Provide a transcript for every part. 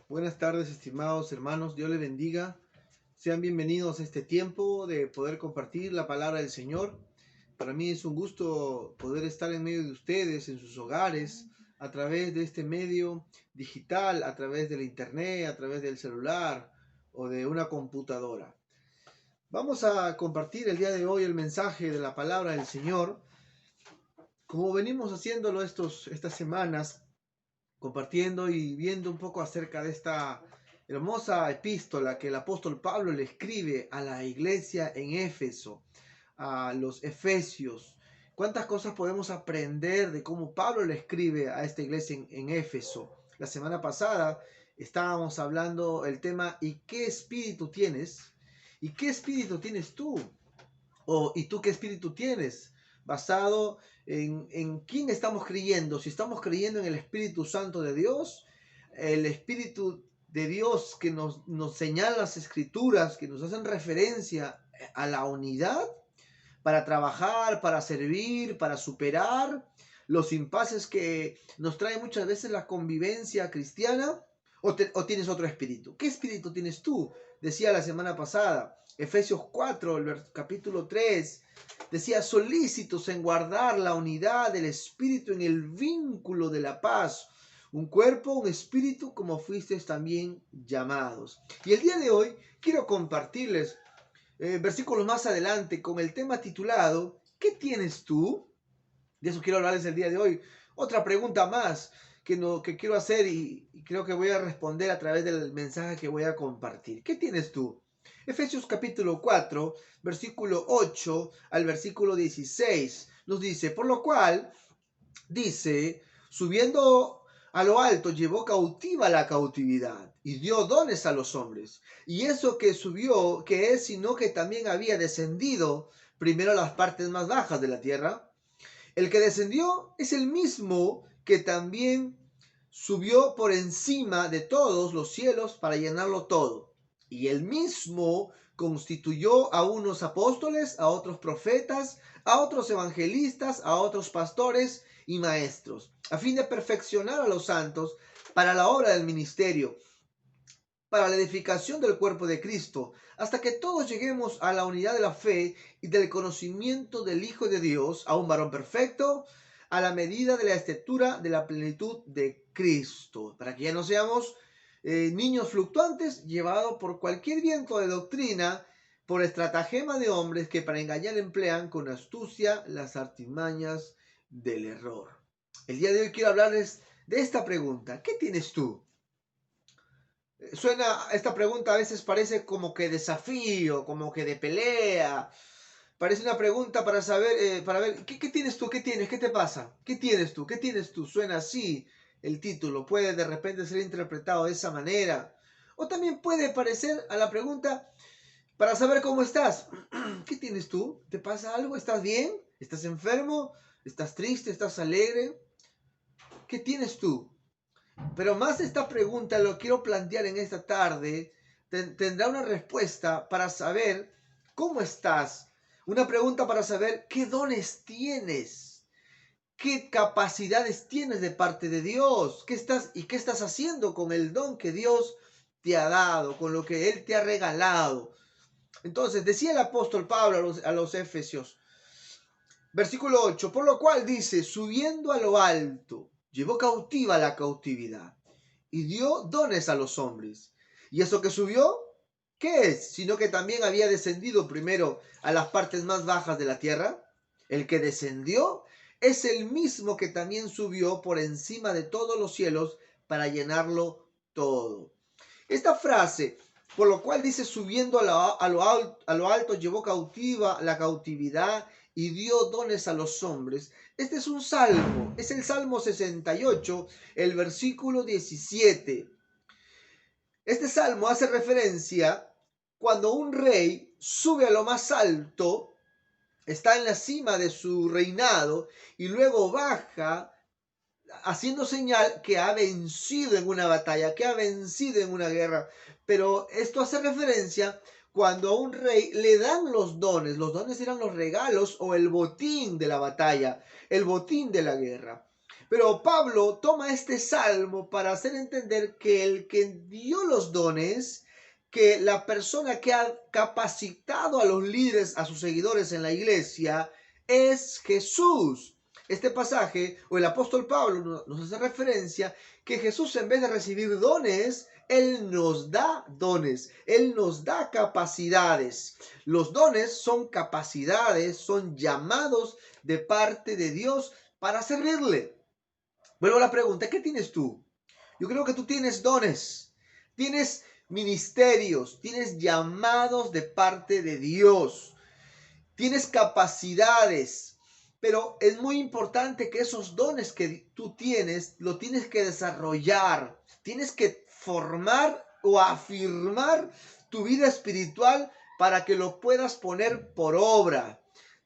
Buenas tardes, estimados hermanos. Dios les bendiga. Sean bienvenidos a este tiempo de poder compartir la palabra del Señor. Para mí es un gusto poder estar en medio de ustedes, en sus hogares, a través de este medio digital, a través de la internet, a través del celular o de una computadora. Vamos a compartir el día de hoy el mensaje de la palabra del Señor, como venimos haciéndolo estas semanas, compartiendo y viendo un poco acerca de esta hermosa epístola que el apóstol Pablo le escribe a la iglesia en Éfeso, a los efesios. ¿Cuántas cosas podemos aprender de cómo Pablo le escribe a esta iglesia en Éfeso? La semana pasada estábamos hablando el tema ¿y qué espíritu tienes? ¿Y qué espíritu tienes tú? ¿Y tú qué espíritu tienes? Basado en quién estamos creyendo. Si estamos creyendo en el Espíritu Santo de Dios, el Espíritu de Dios que nos señala las escrituras, que nos hacen referencia a la unidad para trabajar, para servir, para superar los impases que nos trae muchas veces la convivencia cristiana. ¿O tienes otro espíritu? ¿Qué espíritu tienes tú? Decía la semana pasada, Efesios 4, capítulo 3, decía, solícitos en guardar la unidad del espíritu en el vínculo de la paz. Un cuerpo, un espíritu, como fuisteis también llamados. Y el día de hoy quiero compartirles versículos más adelante con el tema titulado, ¿qué tienes tú? De eso quiero hablarles el día de hoy. Otra pregunta más que quiero hacer y creo que voy a responder a través del mensaje que voy a compartir. ¿Qué tienes tú? Efesios capítulo 4, versículo 8 al versículo 16 nos dice, por lo cual, dice, subiendo a lo alto, llevó cautiva la cautividad y dio dones a los hombres. Y eso que subió, que es, sino que también había descendido primero a las partes más bajas de la tierra. El que descendió es el mismo que también subió por encima de todos los cielos para llenarlo todo. Y él mismo constituyó a unos apóstoles, a otros profetas, a otros evangelistas, a otros pastores y maestros, a fin de perfeccionar a los santos para la obra del ministerio, para la edificación del cuerpo de Cristo, hasta que todos lleguemos a la unidad de la fe y del conocimiento del Hijo de Dios, a un varón perfecto, a la medida de la estatura de la plenitud de Cristo, para que ya no seamos niños fluctuantes llevados por cualquier viento de doctrina, por estratagema de hombres que para engañar emplean con astucia las artimañas del error. El día de hoy quiero hablarles de esta pregunta. ¿Qué tienes tú? Esta pregunta a veces parece como que desafío, como que de pelea. Parece una pregunta para saber, para ver, ¿qué tienes tú? ¿Qué tienes? ¿Qué te pasa? ¿Qué tienes tú? ¿Qué tienes tú? Suena así el título. Puede de repente ser interpretado de esa manera. O también puede parecer a la pregunta para saber cómo estás. ¿Qué tienes tú? ¿Te pasa algo? ¿Estás bien? ¿Estás enfermo? ¿Estás triste? ¿Estás alegre? ¿Qué tienes tú? Pero más esta pregunta lo quiero plantear en esta tarde, tendrá una respuesta para saber cómo estás. Una pregunta para saber qué dones tienes, qué capacidades tienes de parte de Dios, qué estás haciendo con el don que Dios te ha dado, con lo que Él te ha regalado. Entonces, decía el apóstol Pablo a los Efesios, versículo 8, por lo cual dice, subiendo a lo alto, llevó cautiva la cautividad y dio dones a los hombres. ¿Y eso que subió? ¿Qué es? Sino que también había descendido primero a las partes más bajas de la tierra. El que descendió es el mismo que también subió por encima de todos los cielos para llenarlo todo. Esta frase, por lo cual dice subiendo a lo alto, llevó cautiva la cautividad y dio dones a los hombres. Este es un salmo, es el Salmo 68, el versículo 17. Este salmo hace referencia cuando un rey sube a lo más alto, está en la cima de su reinado y luego baja haciendo señal que ha vencido en una batalla, que ha vencido en una guerra. Pero esto hace referencia cuando a un rey le dan los dones. Los dones eran los regalos o el botín de la batalla, el botín de la guerra. Pero Pablo toma este salmo para hacer entender que el que dio los dones, que la persona que ha capacitado a los líderes, a sus seguidores en la iglesia, es Jesús. Este pasaje, o el apóstol Pablo nos hace referencia que Jesús, en vez de recibir dones, Él nos da dones, Él nos da capacidades. Los dones son capacidades, son llamados de parte de Dios para servirle. Vuelvo a la pregunta, ¿qué tienes tú? Yo creo que tú tienes dones, tienes ministerios, tienes llamados de parte de Dios, tienes capacidades, pero es muy importante que esos dones que tú tienes, lo tienes que desarrollar, tienes que formar o afirmar tu vida espiritual para que lo puedas poner por obra.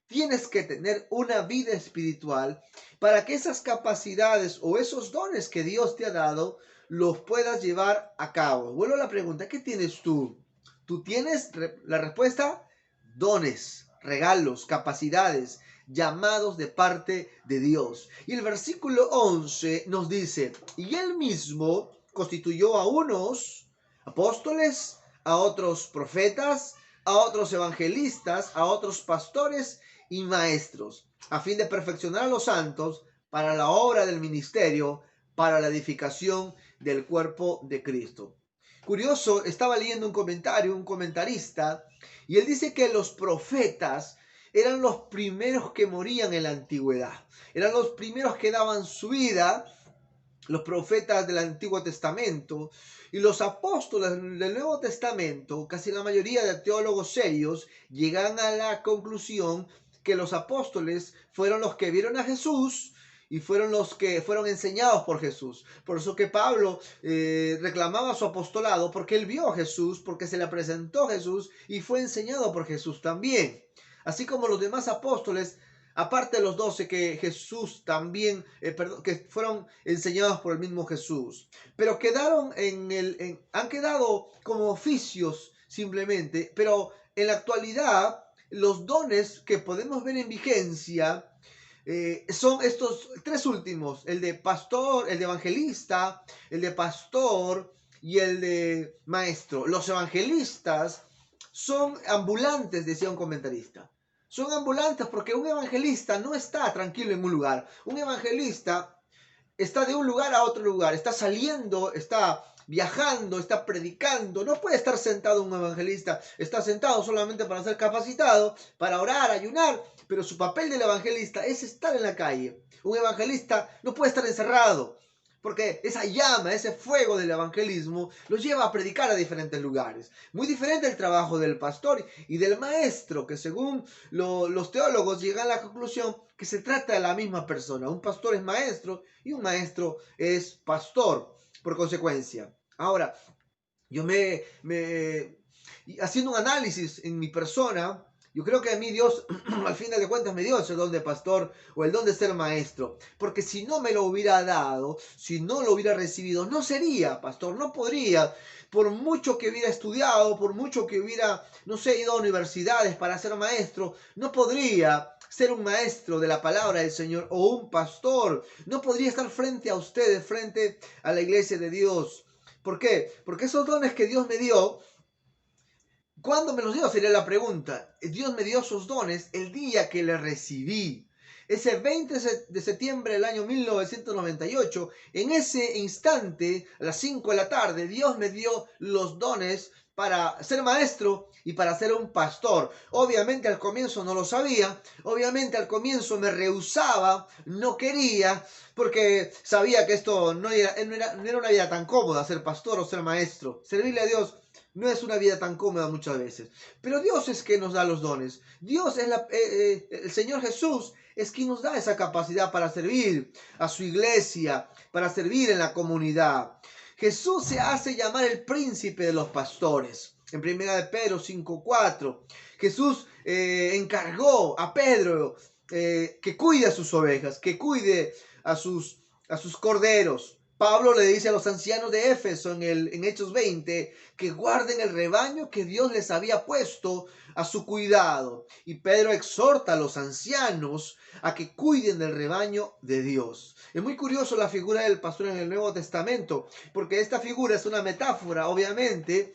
Tienes que tener una vida espiritual para que esas capacidades o esos dones que Dios te ha dado los puedas llevar a cabo. Vuelvo a la pregunta, ¿qué tienes tú? ¿Tú tienes la respuesta? Dones, regalos, capacidades, llamados de parte de Dios. Y el versículo 11 nos dice, y Él mismo constituyó a unos apóstoles, a otros profetas, a otros evangelistas, a otros pastores y maestros, a fin de perfeccionar a los santos para la obra del ministerio, para la edificación del cuerpo de Cristo. Curioso, estaba leyendo un comentario, un comentarista, y él dice que los profetas eran los primeros que morían en la antigüedad, eran los primeros que daban su vida, los profetas del Antiguo Testamento, y los apóstoles del Nuevo Testamento, casi la mayoría de teólogos serios, llegan a la conclusión que los apóstoles fueron los que vieron a Jesús y fueron los que fueron enseñados por Jesús. Por eso que Pablo reclamaba su apostolado, porque él vio a Jesús, porque se le presentó a Jesús y fue enseñado por Jesús también. Así como los demás apóstoles, aparte de los 12 que Jesús también, que fueron enseñados por el mismo Jesús, pero quedaron han quedado como oficios simplemente, pero en la actualidad los dones que podemos ver en vigencia son estos tres últimos, el de pastor, el de evangelista, el de pastor y el de maestro. Los evangelistas son ambulantes, decía un comentarista. Son ambulantes porque un evangelista no está tranquilo en un lugar. Un evangelista está de un lugar a otro lugar, está saliendo, está viajando, está predicando. No puede estar sentado un evangelista, está sentado solamente para ser capacitado, para orar, ayunar, pero su papel del evangelista es estar en la calle. Un evangelista no puede estar encerrado, porque esa llama, ese fuego del evangelismo los lleva a predicar a diferentes lugares. Muy diferente el trabajo del pastor y del maestro, que según los teólogos llegan a la conclusión que se trata de la misma persona. Un pastor es maestro y un maestro es pastor, por consecuencia. Ahora, yo haciendo un análisis en mi persona, yo creo que a mí Dios, al final de cuentas, me dio ese don de pastor o el don de ser maestro. Porque si no me lo hubiera dado, si no lo hubiera recibido, no sería pastor, no podría. Por mucho que hubiera estudiado, por mucho que hubiera, no sé, ido a universidades para ser maestro, no podría ser un maestro de la palabra del Señor o un pastor. No podría estar frente a ustedes, frente a la iglesia de Dios. ¿Por qué? Porque esos dones que Dios me dio, ¿cuándo me los dio? Sería la pregunta. Dios me dio esos dones el día que le recibí. Ese 20 de septiembre del año 1998, en ese instante, a las 5 de la tarde, Dios me dio los dones para ser maestro y para ser un pastor. Obviamente al comienzo no lo sabía, obviamente al comienzo me rehusaba, no quería, porque sabía que esto no era una vida tan cómoda, ser pastor o ser maestro. Servirle a Dios no es una vida tan cómoda muchas veces. Pero Dios es quien nos da los dones. Dios es el Señor Jesús es quien nos da esa capacidad para servir a su iglesia, para servir en la comunidad. Jesús se hace llamar el príncipe de los pastores. En 1 de Pedro 5:4, Jesús encargó a Pedro que cuide a sus ovejas, que cuide a sus corderos. Pablo le dice a los ancianos de Éfeso en Hechos 20 que guarden el rebaño que Dios les había puesto a su cuidado. Y Pedro exhorta a los ancianos a que cuiden del rebaño de Dios. Es muy curioso la figura del pastor en el Nuevo Testamento, porque esta figura es una metáfora, obviamente,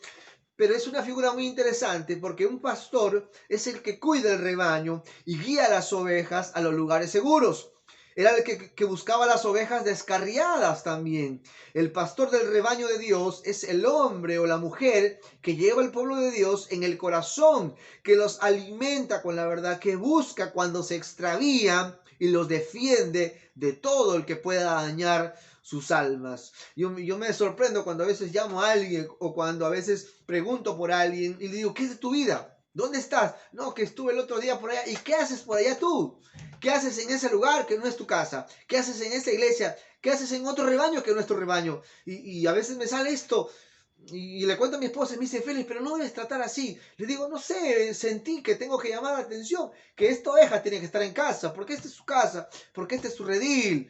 pero es una figura muy interesante porque un pastor es el que cuida el rebaño y guía a las ovejas a los lugares seguros. Era el que buscaba las ovejas descarriadas también. El pastor del rebaño de Dios es el hombre o la mujer que lleva el pueblo de Dios en el corazón, que los alimenta con la verdad, que busca cuando se extravían y los defiende de todo el que pueda dañar sus almas. Yo me sorprendo cuando a veces llamo a alguien o cuando a veces pregunto por alguien y le digo, ¿qué es de tu vida? ¿Dónde estás? No, que estuve el otro día por allá. ¿Y qué haces por allá tú? ¿Qué haces en ese lugar que no es tu casa? ¿Qué haces en esa iglesia? ¿Qué haces en otro rebaño que no es tu rebaño? Y a veces me sale esto y le cuento a mi esposa y me dice, Félix, pero no debes tratar así. Le digo, no sé, sentí que tengo que llamar la atención, que esta oveja tiene que estar en casa, porque esta es su casa, porque este es su redil.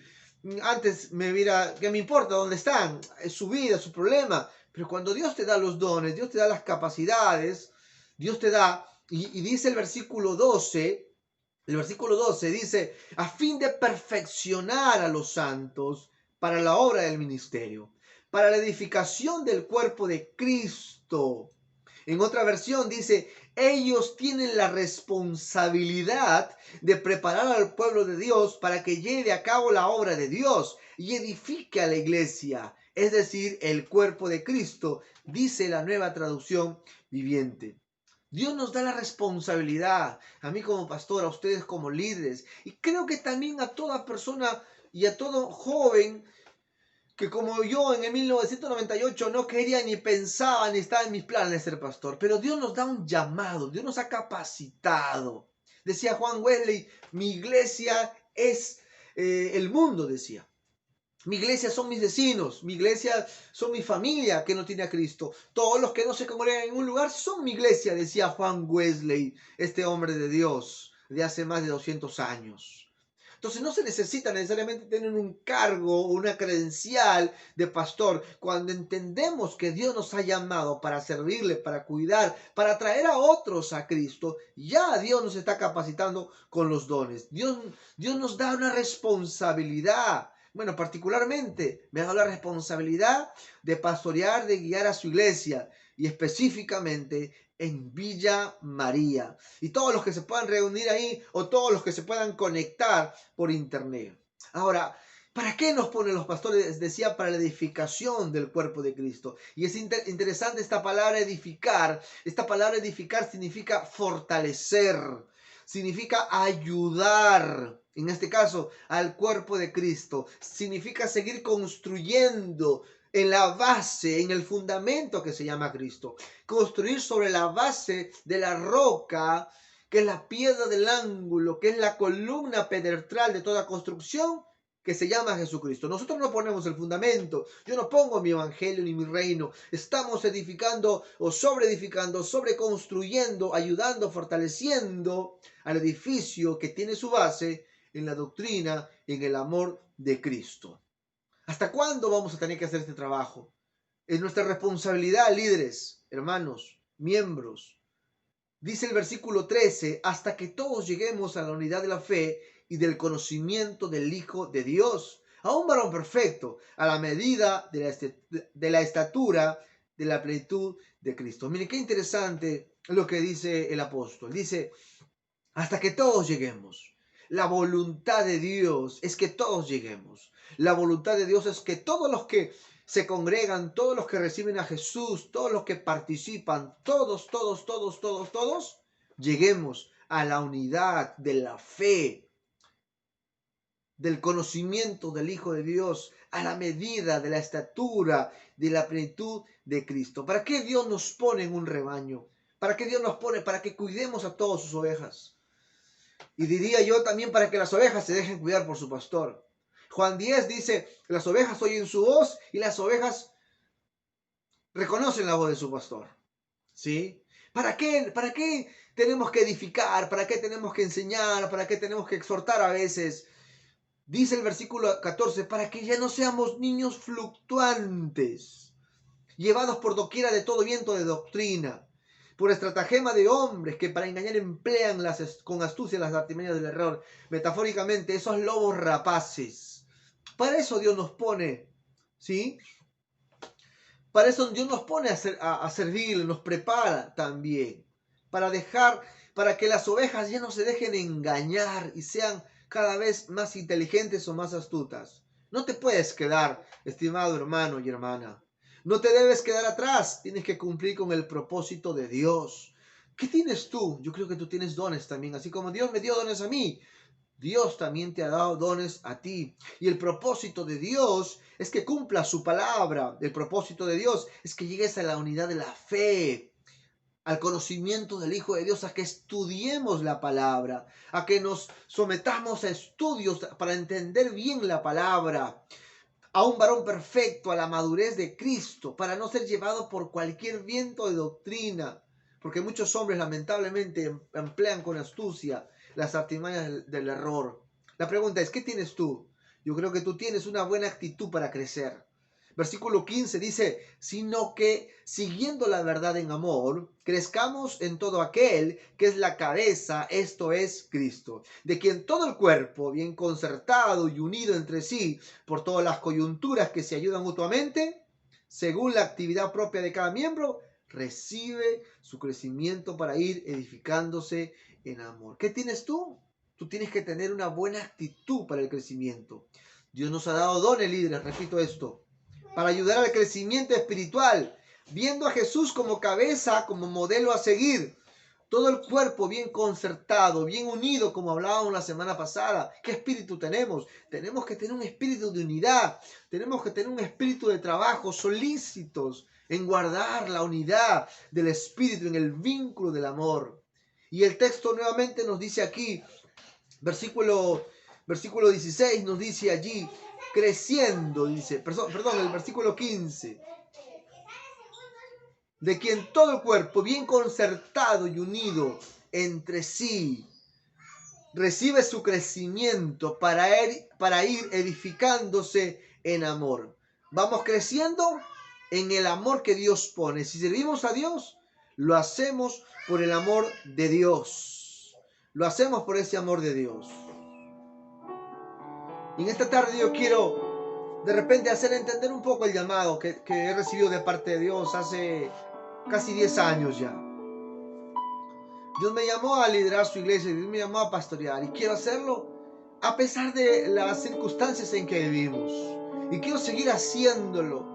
Antes me viera, ¿qué me importa dónde están? Es su vida, su problema. Pero cuando Dios te da los dones, Dios te da las capacidades, Dios te da, y dice el versículo 12 dice, a fin de perfeccionar a los santos para la obra del ministerio, para la edificación del cuerpo de Cristo. En otra versión dice, ellos tienen la responsabilidad de preparar al pueblo de Dios para que lleve a cabo la obra de Dios y edifique a la iglesia, es decir, el cuerpo de Cristo, dice la Nueva Traducción Viviente. Dios nos da la responsabilidad, a mí como pastor, a ustedes como líderes, y creo que también a toda persona y a todo joven que como yo en el 1998 no quería ni pensaba ni estaba en mis planes ser pastor, pero Dios nos da un llamado, Dios nos ha capacitado. Decía Juan Wesley, mi iglesia es el mundo, decía. Mi iglesia son mis vecinos, mi iglesia son mi familia que no tiene a Cristo. Todos los que no se congregan en un lugar son mi iglesia, decía Juan Wesley, este hombre de Dios de hace más de 200 años. Entonces no se necesita necesariamente tener un cargo o una credencial de pastor. Cuando entendemos que Dios nos ha llamado para servirle, para cuidar, para traer a otros a Cristo, ya Dios nos está capacitando con los dones. Dios nos da una responsabilidad. Bueno, particularmente me ha dado la responsabilidad de pastorear, de guiar a su iglesia y específicamente en Villa María. Y todos los que se puedan reunir ahí o todos los que se puedan conectar por internet. Ahora, ¿para qué nos ponen los pastores? Decía, para la edificación del cuerpo de Cristo. Y es interesante esta palabra edificar. Esta palabra edificar significa fortalecer, significa ayudar, en este caso, al cuerpo de Cristo. Significa seguir construyendo en la base, en el fundamento que se llama Cristo. Construir sobre la base de la roca, que es la piedra del ángulo, que es la columna pedestral de toda construcción, que se llama Jesucristo. Nosotros no ponemos el fundamento, yo no pongo mi evangelio ni mi reino, estamos edificando o sobreconstruyendo, ayudando, fortaleciendo al edificio que tiene su base en la doctrina, en el amor de Cristo. ¿Hasta cuándo vamos a tener que hacer este trabajo? Es nuestra responsabilidad, líderes, hermanos, miembros. Dice el versículo 13, hasta que todos lleguemos a la unidad de la fe y del conocimiento del Hijo de Dios, a un varón perfecto, a la medida de la estatura de la plenitud de Cristo. Miren qué interesante lo que dice el apóstol. Dice, hasta que todos lleguemos. La voluntad de Dios es que todos lleguemos. La voluntad de Dios es que todos los que se congregan, todos los que reciben a Jesús, todos los que participan, todos, lleguemos a la unidad de la fe, del conocimiento del Hijo de Dios, a la medida de la estatura, de la plenitud de Cristo. ¿Para qué Dios nos pone en un rebaño? ¿Para qué Dios nos pone? Para que cuidemos a todas sus ovejas. Y diría yo también para que las ovejas se dejen cuidar por su pastor. Juan 10 dice, las ovejas oyen su voz y las ovejas reconocen la voz de su pastor. ¿Sí? ¿Para qué? ¿Para qué tenemos que edificar? ¿Para qué tenemos que enseñar? ¿Para qué tenemos que exhortar a veces? Dice el versículo 14, para que ya no seamos niños fluctuantes, llevados por doquiera de todo viento de doctrina, por estratagema de hombres que para engañar emplean con astucia las artimañas del error. Metafóricamente, esos lobos rapaces. Para eso Dios nos pone, ¿sí? Para eso Dios nos pone a servir, nos prepara también. Para que las ovejas ya no se dejen engañar y sean cada vez más inteligentes o más astutas. No te puedes quedar, estimado hermano y hermana. No te debes quedar atrás. Tienes que cumplir con el propósito de Dios. ¿Qué tienes tú? Yo creo que tú tienes dones también. Así como Dios me dio dones a mí, Dios también te ha dado dones a ti. Y el propósito de Dios es que cumpla su palabra. El propósito de Dios es que llegues a la unidad de la fe, al conocimiento del Hijo de Dios, a que estudiemos la palabra, a que nos sometamos a estudios para entender bien la palabra, a un varón perfecto, a la madurez de Cristo, para no ser llevado por cualquier viento de doctrina, porque muchos hombres lamentablemente emplean con astucia las artimañas del error. La pregunta es, ¿qué tienes tú? Yo creo que tú tienes una buena actitud para crecer. Versículo 15 dice, sino que siguiendo la verdad en amor, crezcamos en todo aquel que es la cabeza, esto es Cristo, de quien todo el cuerpo, bien concertado y unido entre sí por todas las coyunturas que se ayudan mutuamente, según la actividad propia de cada miembro, recibe su crecimiento para ir edificándose en amor. ¿Qué tienes tú? Tú tienes que tener una buena actitud para el crecimiento. Dios nos ha dado dones, líderes, repito esto, para ayudar al crecimiento espiritual, viendo a Jesús como cabeza, como modelo a seguir. Todo el cuerpo bien concertado, bien unido, como hablábamos la semana pasada. ¿Qué espíritu tenemos? Tenemos que tener un espíritu de unidad. Tenemos que tener un espíritu de trabajo, solícitos en guardar la unidad del espíritu, en el vínculo del amor. Y el texto nuevamente nos dice aquí, versículo 16 nos dice allí, creciendo, dice, perdón, el versículo 15, de quien todo el cuerpo, bien concertado y unido entre sí, recibe su crecimiento para ir edificándose en amor. Vamos creciendo en el amor que Dios pone. Si servimos a Dios, lo hacemos por el amor de Dios. Lo hacemos por ese amor de Dios. Y en esta tarde yo quiero de repente hacer entender un poco el llamado que he recibido de parte de Dios hace casi 10 años ya. Dios me llamó a liderar su iglesia, Dios me llamó a pastorear y quiero hacerlo a pesar de las circunstancias en que vivimos. Y quiero seguir haciéndolo.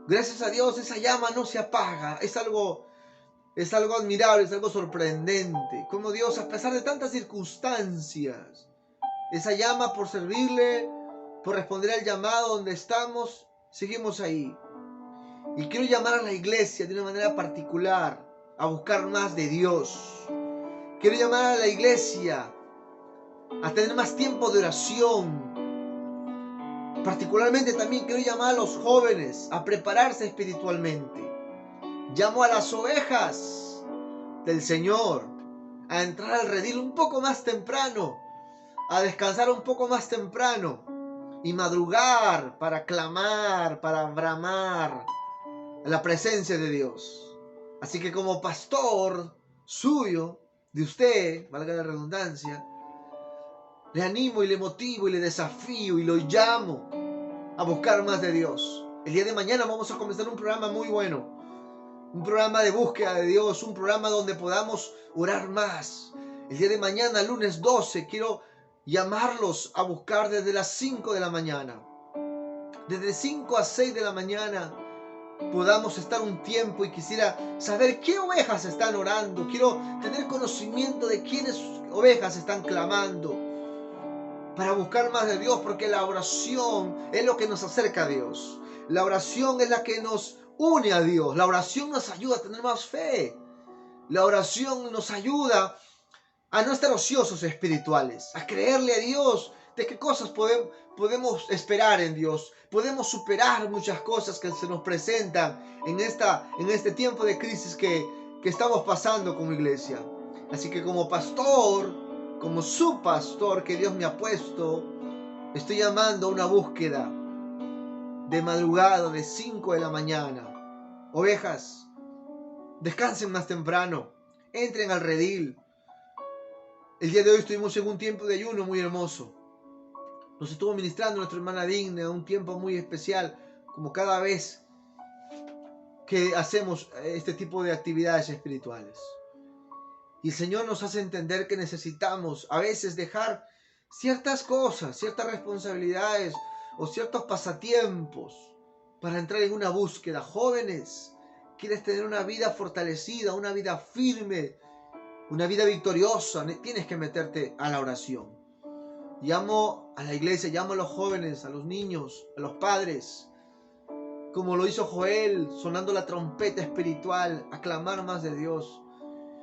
Gracias a Dios esa llama no se apaga. Es algo admirable, es algo sorprendente. Como Dios, a pesar de tantas circunstancias, esa llama por servirle, por responder al llamado donde estamos, seguimos ahí. Y quiero llamar a la iglesia de una manera particular a buscar más de Dios. Quiero llamar a la iglesia a tener más tiempo de oración. Particularmente también quiero llamar a los jóvenes a prepararse espiritualmente. Llamo a las ovejas del Señor a entrar al redil un poco más temprano, a descansar un poco más temprano y madrugar para clamar, para bramar la presencia de Dios. Así que como pastor suyo, de usted, valga la redundancia, le animo y le motivo y le desafío y lo llamo a buscar más de Dios. El día de mañana vamos a comenzar un programa muy bueno, un programa de búsqueda de Dios, un programa donde podamos orar más. El día de mañana, lunes 12, quiero llamarlos a buscar desde las 5 de la mañana. Desde 5 a 6 de la mañana podamos estar un tiempo y quisiera saber qué ovejas están orando. Quiero tener conocimiento de quiénes ovejas están clamando para buscar más de Dios, porque la oración es lo que nos acerca a Dios. La oración es la que nos une a Dios. La oración nos ayuda a tener más fe. La oración nos ayuda a no estar ociosos espirituales, a creerle a Dios de qué cosas podemos esperar en Dios. Podemos superar muchas cosas que se nos presentan en este tiempo de crisis que estamos pasando como iglesia. Así que como pastor, como su pastor que Dios me ha puesto, Estoy llamando a una búsqueda de madrugada, de 5 de la mañana. Ovejas, descansen más temprano. Entren al redil. El día de hoy estuvimos en un tiempo de ayuno muy hermoso. Nos estuvo ministrando nuestra hermana Digna, un tiempo muy especial, como cada vez que hacemos este tipo de actividades espirituales. Y el Señor nos hace entender que necesitamos a veces dejar ciertas cosas, ciertas responsabilidades o ciertos pasatiempos para entrar en una búsqueda. Jóvenes, quieres tener una vida fortalecida, una vida firme, una vida victoriosa, tienes que meterte a la oración. Llamo a la iglesia, llamo a los jóvenes, a los niños, a los padres, como lo hizo Joel, sonando la trompeta espiritual, a clamar más de Dios.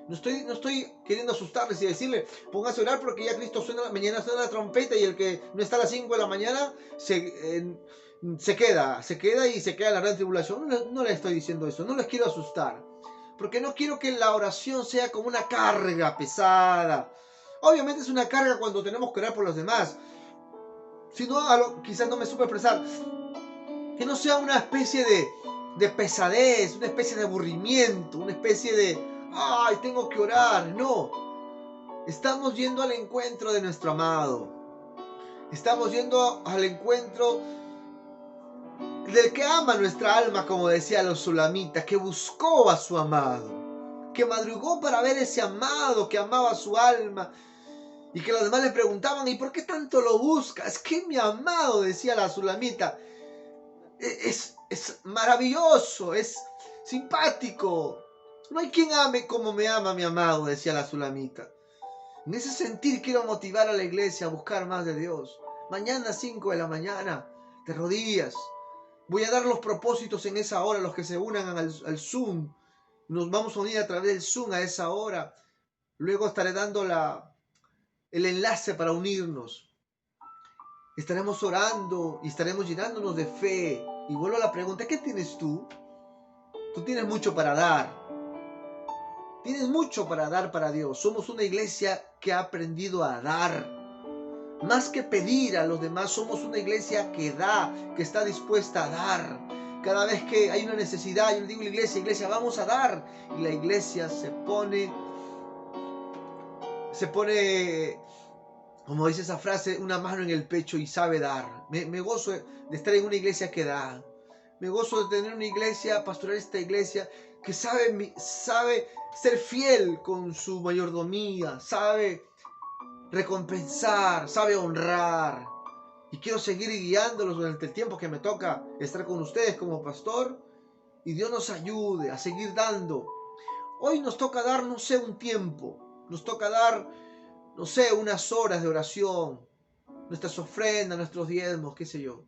No estoy queriendo asustarles y decirle, póngase a orar porque ya Cristo suena, mañana suena la trompeta y el que no está a las 5 de la mañana se queda en la gran tribulación. No le estoy diciendo eso, no les quiero asustar. Porque no quiero que la oración sea como una carga pesada. Obviamente es una carga cuando tenemos que orar por los demás. Si no, quizás no me supe expresar. Que no sea una especie de pesadez, una especie de aburrimiento, una especie de, ay, tengo que orar. No, estamos yendo al encuentro de nuestro amado. Estamos yendo al encuentro del que ama nuestra alma, como decía los sulamitas, que buscó a su amado, que madrugó para ver ese amado que amaba a su alma. Y que los demás le preguntaban, ¿y por qué tanto lo buscas? Es que mi amado, decía la sulamita, es maravilloso, es simpático. No hay quien ame como me ama mi amado, decía la sulamita. En ese sentir quiero motivar a la iglesia a buscar más de Dios. Mañana 5 de la mañana, de rodillas. Voy a dar los propósitos en esa hora, los que se unan al Zoom. Nos vamos a unir a través del Zoom a esa hora. Luego estaré dando el enlace para unirnos. Estaremos orando y estaremos llenándonos de fe. Y vuelvo a la pregunta, ¿qué tienes tú? Tú tienes mucho para dar. Tienes mucho para dar para Dios. Somos una iglesia que ha aprendido a dar. Más que pedir a los demás, somos una iglesia que da, que está dispuesta a dar. Cada vez que hay una necesidad, yo le digo a la iglesia, vamos a dar. Y la iglesia se pone, como dice esa frase, una mano en el pecho y sabe dar. Me gozo de estar en una iglesia que da. Me gozo de tener una iglesia, pastorear esta iglesia que sabe ser fiel con su mayordomía, sabe recompensar, sabe honrar. Y quiero seguir guiándolos durante el tiempo que me toca estar con ustedes como pastor. Y Dios nos ayude a seguir dando. Hoy nos toca dar, no sé, un tiempo. Nos toca dar, no sé, unas horas de oración. Nuestras ofrendas, nuestros diezmos, qué sé yo.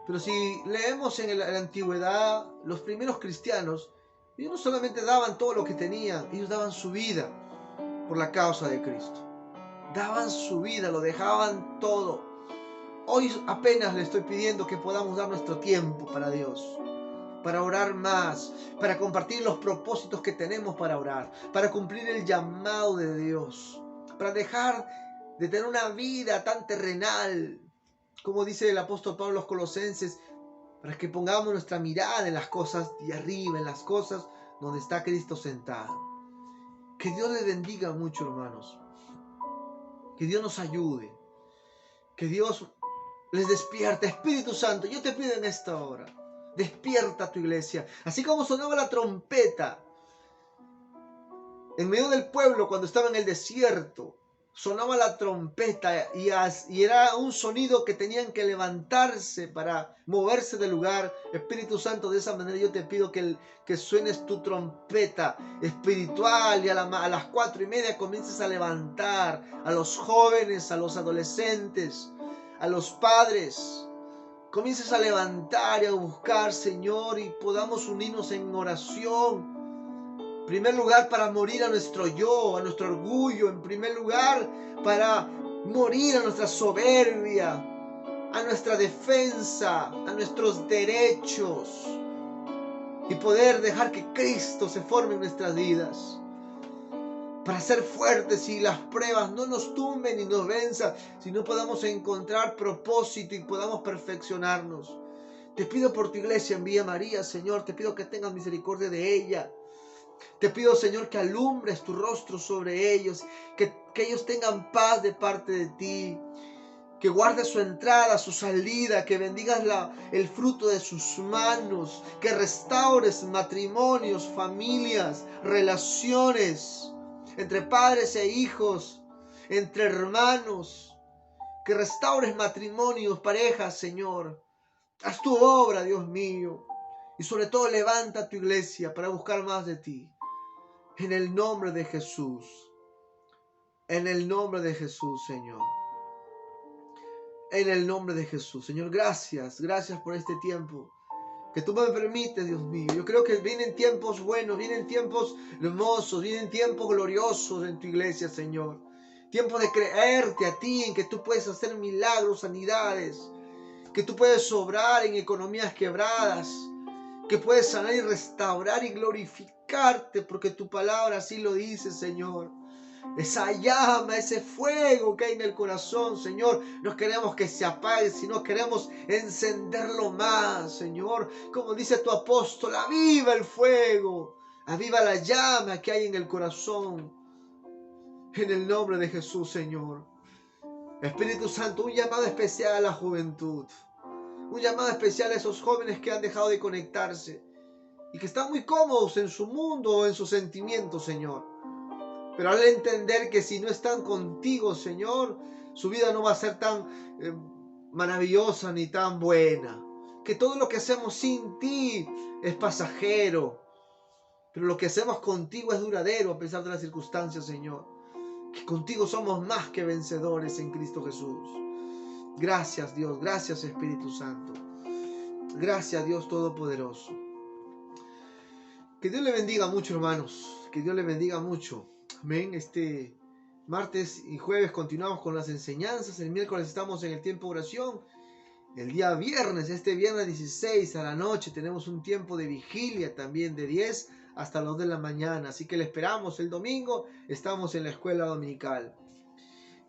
Pero si leemos en la antigüedad, los primeros cristianos, ellos no solamente daban todo lo que tenían, ellos daban su vida por la causa de Cristo. Daban su vida, lo dejaban todo. Hoy apenas le estoy pidiendo que podamos dar nuestro tiempo para Dios, para orar más, para compartir los propósitos que tenemos para orar, para cumplir el llamado de Dios, para dejar de tener una vida tan terrenal, como dice el apóstol Pablo a los Colosenses, para que pongamos nuestra mirada en las cosas de arriba, en las cosas donde está Cristo sentado. Que Dios les bendiga mucho, hermanos. Que Dios nos ayude. Que Dios les despierte. Espíritu Santo, yo te pido en esta hora, despierta a tu iglesia. Así como sonaba la trompeta en medio del pueblo cuando estaba en el desierto, sonaba la trompeta y era un sonido que tenían que levantarse para moverse del lugar. Espíritu Santo, de esa manera yo te pido que suenes tu trompeta espiritual y a las 4:30 comiences a levantar a los jóvenes, a los adolescentes, a los padres. Comiences a levantar y a buscar, Señor, y podamos unirnos en oración. En primer lugar, para morir a nuestro yo, a nuestro orgullo. En primer lugar, para morir a nuestra soberbia, a nuestra defensa, a nuestros derechos. Y poder dejar que Cristo se forme en nuestras vidas. para ser fuertes y las pruebas no nos tumben y nos venzan, sino podamos encontrar propósito y podamos perfeccionarnos. Te pido por tu iglesia en Villa María, Señor, te pido que tengas misericordia de ella. Te pido, Señor, que alumbres tu rostro sobre ellos, que ellos tengan paz de parte de ti, que guardes su entrada, su salida, que bendigas el fruto de sus manos, que restaures matrimonios, familias, relaciones entre padres e hijos, entre hermanos, que restaures matrimonios, parejas, Señor. Haz tu obra, Dios mío, y sobre todo levanta tu iglesia para buscar más de ti. En el nombre de Jesús. En el nombre de Jesús, Señor. En el nombre de Jesús. Señor, gracias. Gracias por este tiempo que tú me permites, Dios mío. Yo creo que vienen tiempos buenos, vienen tiempos hermosos, vienen tiempos gloriosos en tu iglesia, Señor. Tiempos de creerte a ti, en que tú puedes hacer milagros, sanidades, que tú puedes obrar en economías quebradas, que puedes sanar y restaurar y glorificarte, porque tu palabra así lo dice, Señor. Esa llama, ese fuego que hay en el corazón, Señor, no queremos que se apague, sino queremos encenderlo más, Señor. Como dice tu apóstol, aviva el fuego, aviva la llama que hay en el corazón. En el nombre de Jesús, Señor. Espíritu Santo, un llamado especial a la juventud. Un llamado especial a esos jóvenes que han dejado de conectarse y que están muy cómodos en su mundo o en sus sentimientos, Señor. Pero al entender que si no están contigo, Señor, su vida no va a ser tan maravillosa ni tan buena. Que todo lo que hacemos sin ti es pasajero. Pero lo que hacemos contigo es duradero a pesar de las circunstancias, Señor. Que contigo somos más que vencedores en Cristo Jesús. Gracias, Dios. Gracias, Espíritu Santo. Gracias, Dios Todopoderoso. Que Dios le bendiga mucho, hermanos. Que Dios le bendiga mucho. Amén. Este martes y jueves continuamos con las enseñanzas. El miércoles estamos en el tiempo de oración. El día viernes, este viernes 16 a la noche, tenemos un tiempo de vigilia también de 10 hasta las 2 de la mañana. Así que le esperamos el domingo. Estamos en la escuela dominical.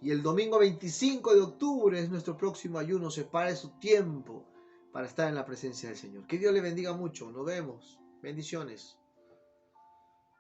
Y el domingo 25 de octubre es nuestro próximo ayuno. Separe su tiempo para estar en la presencia del Señor. Que Dios le bendiga mucho. Nos vemos. Bendiciones.